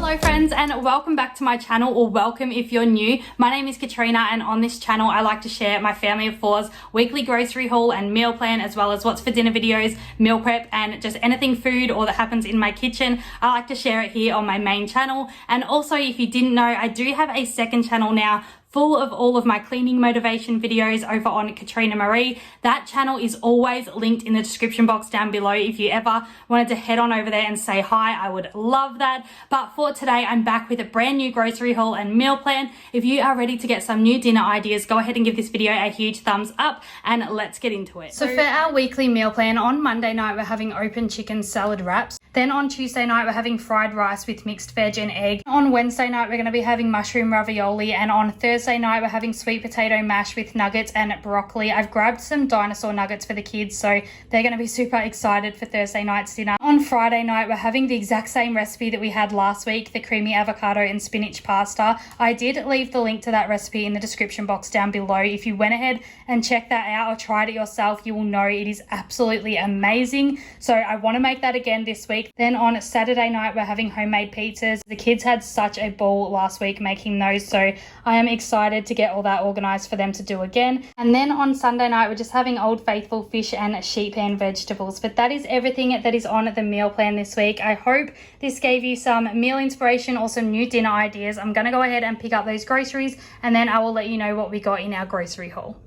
Hello friends, and welcome back to my channel, or welcome if you're new. My name is Katrina, and on this channel I like to share my family of four's weekly grocery haul and meal plan, as well as what's for dinner videos, meal prep, and just anything food or that happens in my kitchen. I like to share it here on my main channel. And also, if you didn't know, I do have a second channel now full of all of my cleaning motivation videos over on Katrina Marie. That channel is always linked in the description box down below. If you ever wanted to head on over there and say hi, I would love that. But for today, I'm back with a brand new grocery haul and meal plan. If you are ready to get some new dinner ideas, go ahead and give this video a huge thumbs up, and let's get into it. So for our weekly meal plan, on Monday night we're having open chicken salad wraps. Then on Tuesday night we're having fried rice with mixed veg and egg. On Wednesday night we're going to be having mushroom ravioli, and on Thursday night we're having sweet potato mash with nuggets and broccoli. I've grabbed some dinosaur nuggets for the kids, so they're going to be super excited for Thursday night's dinner. On Friday night we're having the exact same recipe that we had last week, the creamy avocado and spinach pasta. I did leave the link to that recipe in the description box down below. If you went ahead and checked that out or tried it yourself, you will know it is absolutely amazing. So I want to make that again this week. Then on Saturday night we're having homemade pizzas. The kids had such a ball last week making those, so I am excited to get all that organized for them to do again. And then on Sunday night we're just having Old Faithful fish and sheet pan vegetables. But that is everything that is on the meal plan this week. I hope this gave you some meal inspiration or some new dinner ideas. I'm going to go ahead and pick up those groceries, and then I will let you know what we got in our grocery haul.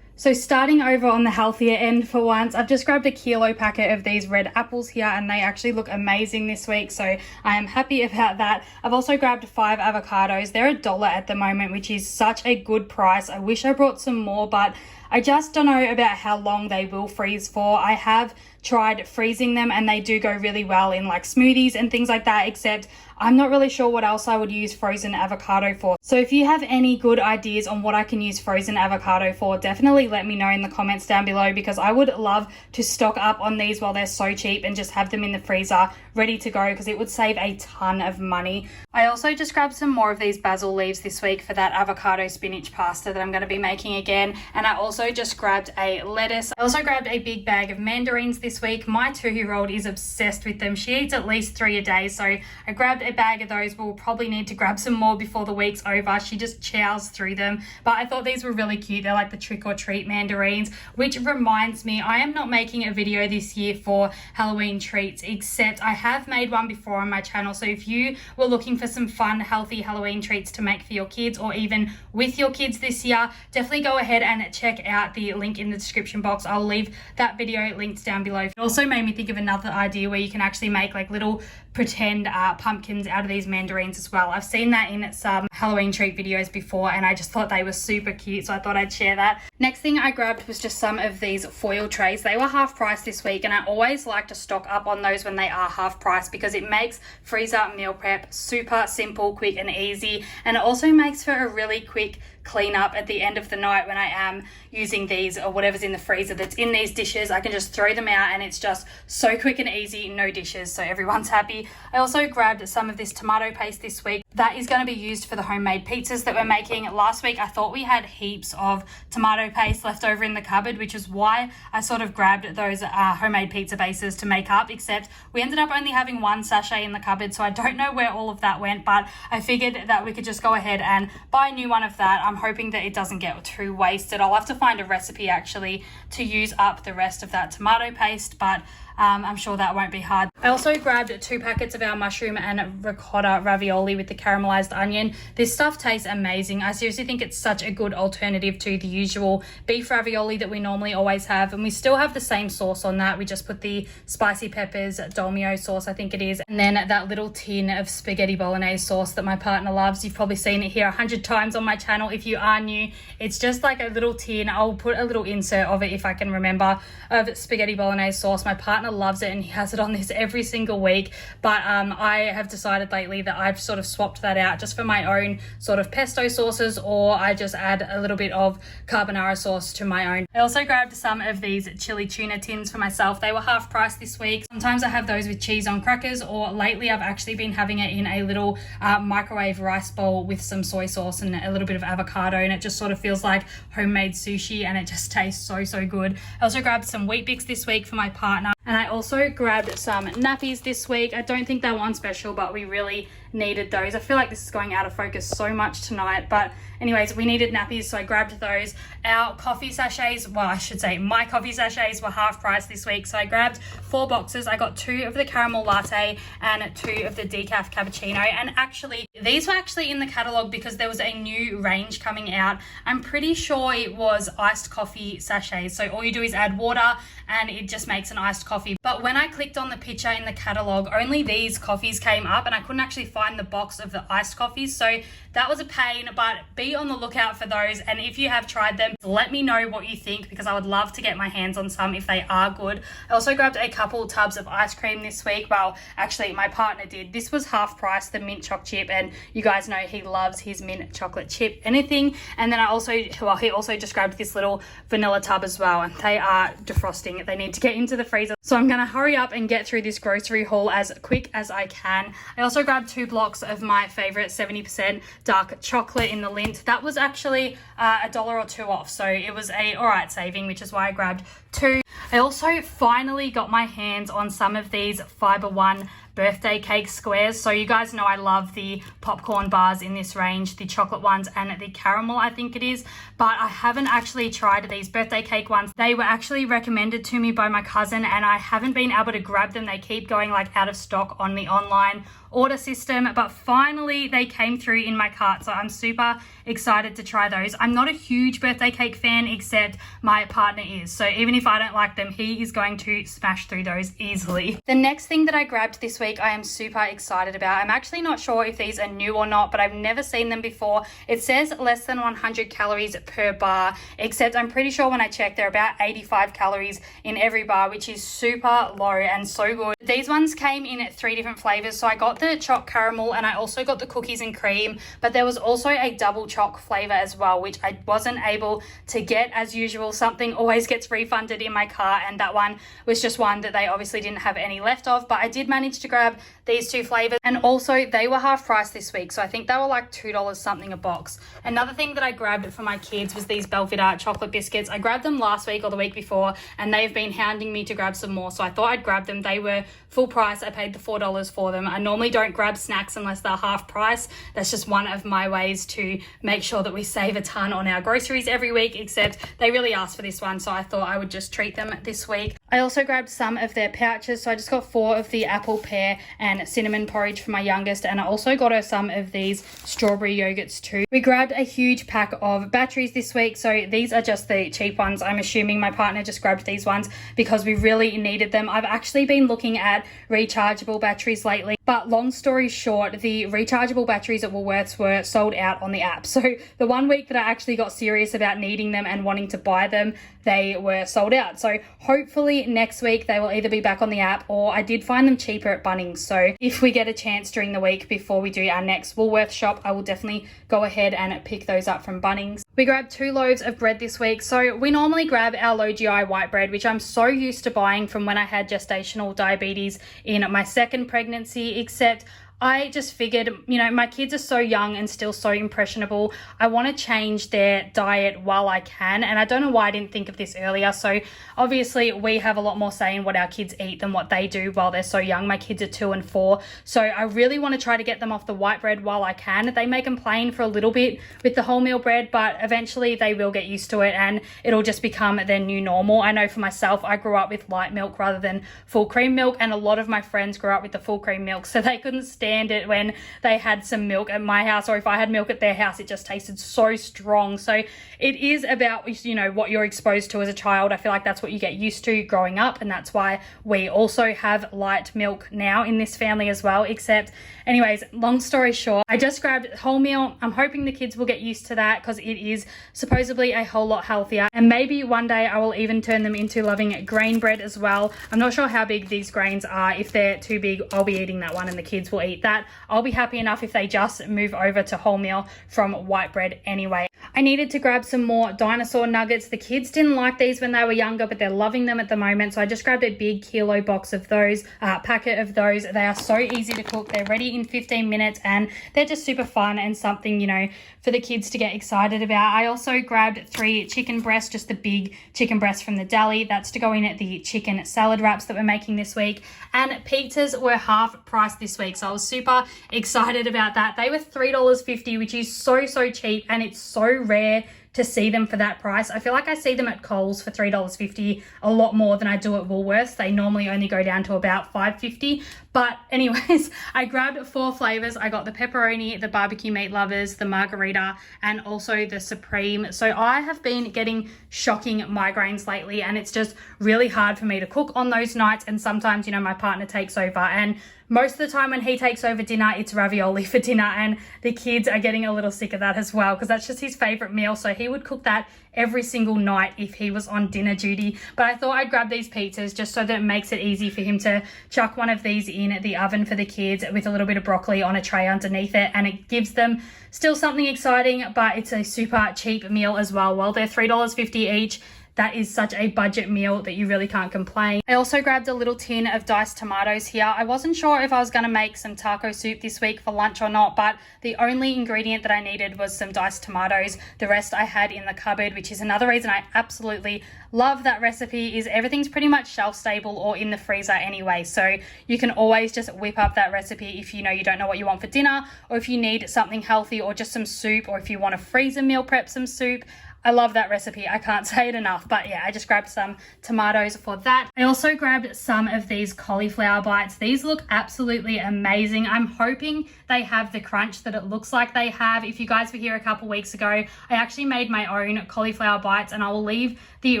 So starting over on the healthier end for once, I've just grabbed a kilo packet of these red apples here, and they actually look amazing this week, so I am happy about that. I've also grabbed 5 avocados. They're $1 at the moment, which is such a good price. I wish I brought some more, but I just don't know about how long they will freeze for. I have tried freezing them and they do go really well in like smoothies and things like that, except I'm not really sure what else I would use frozen avocado for. So if you have any good ideas on what I can use frozen avocado for, definitely let me know in the comments down below, because I would love to stock up on these while they're so cheap and just have them in the freezer ready to go, because it would save a ton of money. I also just grabbed some more of these basil leaves this week for that avocado spinach pasta that I'm going to be making again. And I also just grabbed a lettuce. I also grabbed a big bag of mandarins this week. My 2-year-old is obsessed with them. She eats at least 3 a day, so I grabbed a bag of those. We'll probably need to grab some more before the week's over. She just chows through them, but I thought these were really cute. They're like the trick or treat mandarins, which reminds me, I am not making a video this year for Halloween treats, except I have made one before on my channel. So if you were looking for some fun, healthy Halloween treats to make for your kids, or even with your kids this year, definitely go ahead and check out the link in the description box. I'll leave that video linked down below. It also made me think of another idea where you can actually make like little pretend pumpkins out of these mandarins as well. I've seen that in some Halloween treat videos before, and I just thought they were super cute, so I thought I'd share that. Next thing I grabbed was just some of these foil trays. They were half price this week, and I always like to stock up on those when they are half price, because it makes freezer meal prep super simple, quick and easy, and it also makes for a really quick clean up at the end of the night when I am using these or whatever's in the freezer that's in these dishes. I can just throw them out and it's just so quick and easy, no dishes, so everyone's happy. I also grabbed some of this tomato paste this week. That is going to be used for the homemade pizzas that we're making. Last week I thought we had heaps of tomato paste left over in the cupboard, which is why I sort of grabbed those homemade pizza bases to make up, except we ended up only having 1 sachet in the cupboard, so I don't know where all of that went, but I figured that we could just go ahead and buy a new one of that. I'm hoping that it doesn't get too wasted. I'll have to find a recipe actually to use up the rest of that tomato paste, but I'm sure that won't be hard. I also grabbed 2 packets of our mushroom and ricotta ravioli with the caramelized onion. This stuff tastes amazing. I seriously think it's such a good alternative to the usual beef ravioli that we normally always have, and we still have the same sauce on that. We just put the spicy peppers, dolmio sauce I think it is, and then that little tin of spaghetti bolognese sauce that my partner loves. You've probably seen it here 100 times on my channel. If you are new, it's just like a little tin. I'll put a little insert of it if I can remember, of spaghetti bolognese sauce. My partner loves it and he has it on this every single week, but I have decided lately that I've sort of swapped swapped that out just for my own sort of pesto sauces, or I just add a little bit of carbonara sauce to my own. I also grabbed some of these chili tuna tins for myself. They were half price this week. Sometimes I have those with cheese on crackers, or lately I've actually been having it in a little microwave rice bowl with some soy sauce and a little bit of avocado, and it just sort of feels like homemade sushi, and it just tastes so good. I also grabbed some Weet Bix this week for my partner, and I also grabbed some nappies this week. I don't think they were on special, but we really needed those. I feel like this is going out of focus so much tonight, but anyways, we needed nappies, so I grabbed those. Our coffee sachets, well, I should say my coffee sachets were half price this week, so I grabbed 4 boxes. I got 2 of the caramel latte and 2 of the decaf cappuccino, and actually these were actually in the catalog because there was a new range coming out. I'm pretty sure it was iced coffee sachets, so all you do is add water and it just makes an iced coffee. But when I clicked on the picture in the catalog, only these coffees came up, and I couldn't actually find the box of the iced coffees, so that was a pain. But be on the lookout for those, and if you have tried them, let me know what you think, because I would love to get my hands on some if they are good. I also grabbed a couple tubs of ice cream this week. Well, actually my partner did. This was half price, the mint choc chip, and you guys know he loves his mint chocolate chip anything. And then I also, well, he also just grabbed this little vanilla tub as well, and they are defrosting. They need to get into the freezer, so I'm gonna hurry up and get through this grocery haul as quick as I can. I also grabbed 2 blocks of my favorite 70% dark chocolate in the Lindt. That was actually $1 or $2 off, so it was a alright saving, which is why I grabbed 2. I also finally got my hands on some of these Fiber One birthday cake squares. So you guys know I love the popcorn bars in this range, the chocolate ones and the caramel, I think it is, but I haven't actually tried these birthday cake ones. They were actually recommended to me by my cousin, and I haven't been able to grab them. They keep going like out of stock on the online order system, but finally they came through in my cart, so I'm super excited to try those. I'm not a huge birthday cake fan, except my partner is, so even if I don't like them, he is going to smash through those easily. The next thing that I grabbed this week I am super excited about. I'm actually not sure if these are new or not, but I've never seen them before. It says less than 100 calories per bar, except I'm pretty sure when I checked they're about 85 calories in every bar, which is super low and so good. These ones came in 3 different flavors, so I got the choc caramel and I also got the cookies and cream, but there was also a double choc flavor as well, which I wasn't able to get. As usual, something always gets refunded in my cart, and that one was just one that they obviously didn't have any left of, but I did manage to grab these 2 flavors, and also they were half price this week, so I think they were like $2 something a box. Another thing that I grabbed for my kids was these Belvedere chocolate biscuits. I grabbed them last week or the week before, and they've been hounding me to grab some more, so I thought I'd grab them. They were full price. I paid the $4 for them. I normally don't grab snacks unless they're half price. That's just one of my ways to make sure that we save a ton on our groceries every week, except they really asked for this one, so I thought I would just treat them this week. I also grabbed some of their pouches, so I just got 4 of the apple, pear and cinnamon porridge for my youngest, and I also got her some of these strawberry yogurts too. We grabbed a huge pack of batteries this week, so these are just the cheap ones. I'm assuming my partner just grabbed these ones because we really needed them. I've actually been looking at rechargeable batteries lately, but long story short, the rechargeable batteries at Woolworths were sold out on the app. So the one week that I actually got serious about needing them and wanting to buy them, they were sold out. So hopefully next week they will either be back on the app, or I did find them cheaper at Bunnings. So if we get a chance during the week before we do our next Woolworths shop, I will definitely go ahead and pick those up from Bunnings. We grabbed 2 loaves of bread this week. So we normally grab our low GI white bread, which I'm so used to buying from when I had gestational diabetes in my 2nd pregnancy, except I just figured, you know, my kids are so young and still so impressionable. I want to change their diet while I can, and I don't know why I didn't think of this earlier. So obviously we have a lot more say in what our kids eat than what they do while they're so young. My kids are 2 and 4, so I really want to try to get them off the white bread while I can. They may complain for a little bit with the wholemeal bread, but eventually they will get used to it and it'll just become their new normal. I know for myself, I grew up with light milk rather than full cream milk, and a lot of my friends grew up with the full cream milk, so they couldn't stand it when they had some milk at my house, or if I had milk at their house, it just tasted so strong. So it is about, you know, what you're exposed to as a child. I feel like that's what you get used to growing up, and that's why we also have light milk now in this family as well. Except anyways, long story short, I just grabbed wholemeal. I'm hoping the kids will get used to that because it is supposedly a whole lot healthier, and maybe one day I will even turn them into loving grain bread as well. I'm not sure how big these grains are. If they're too big, I'll be eating that one and the kids will eat eat that. I'll be happy enough if they just move over to wholemeal from white bread anyway. I needed to grab some more dinosaur nuggets. The kids didn't like these when they were younger, but they're loving them at the moment. So I just grabbed a big kilo box of those, packet of those. They are so easy to cook. They're ready in 15 minutes and they're just super fun and something, you know, for the kids to get excited about. I also grabbed 3 chicken breasts, just the big chicken breasts from the deli. That's to go in at the chicken salad wraps that we're making this week. And pizzas were half price this week. So I was super excited about that. They were $3.50, which is so cheap, and it's so rare to see them for that price. I feel like I see them at Coles for $3.50 a lot more than I do at Woolworths. They normally only go down to about $5.50. But anyways, I grabbed 4 flavors. I got the pepperoni, the barbecue meat lovers, the margarita, and also the supreme. So I have been getting shocking migraines lately, and it's just really hard for me to cook on those nights. And sometimes, you know, my partner takes over, and most of the time when he takes over dinner, it's ravioli for dinner, and the kids are getting a little sick of that as well because that's just his favorite meal. So he would cook that every single night if he was on dinner duty. But I thought I'd grab these pizzas just so that it makes it easy for him to chuck one of these in the oven for the kids with a little bit of broccoli on a tray underneath it, and it gives them still something exciting, but it's a super cheap meal as well. Well, they're $3.50 each. That is such a budget meal that you really can't complain. I also grabbed a little tin of diced tomatoes here. I wasn't sure if I was going to make some taco soup this week for lunch or not, but the only ingredient that I needed was some diced tomatoes. The rest I had in the cupboard, which is another reason I absolutely love that recipe, is everything's pretty much shelf stable or in the freezer anyway. So you can always just whip up that recipe if you know you don't know what you want for dinner, or if you need something healthy or just some soup, or if you want to freezer meal prep some soup. I love that recipe. I can't say it enough. But yeah, I just grabbed some tomatoes for that. I also grabbed some of these cauliflower bites. These look absolutely amazing. I'm hoping they have the crunch that it looks like they have. If you guys were here a couple weeks ago, I actually made my own cauliflower bites, and I will leave the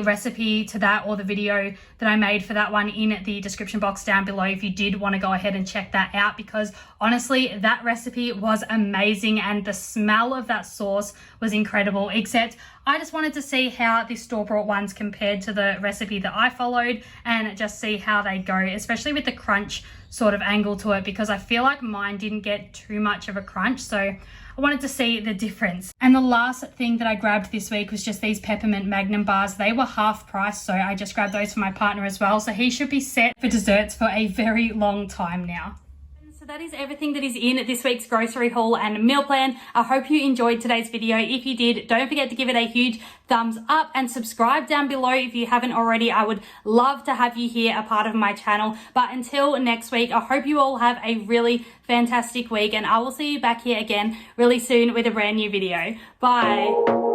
recipe to that, or the video that I made for that one, in the description box down below if you did want to go ahead and check that out, because honestly, that recipe was amazing and the smell of that sauce was incredible. Except I just wanted to see how the store-bought ones compared to the recipe that I followed, and just see how they go, especially with the crunch sort of angle to it, because I feel like mine didn't get too much of a crunch. So I wanted to see the difference. And the last thing that I grabbed this week was just these peppermint magnum bars. They were half price, so I just grabbed those for my partner as well. So he should be set for desserts for a very long time now. That is everything that is in this week's grocery haul and meal plan. I hope you enjoyed today's video. If you did, don't forget to give it a huge thumbs up and subscribe down below if you haven't already. I would love to have you here, a part of my channel. But until next week, I hope you all have a really fantastic week, and I will see you back here again really soon with a brand new video. Bye.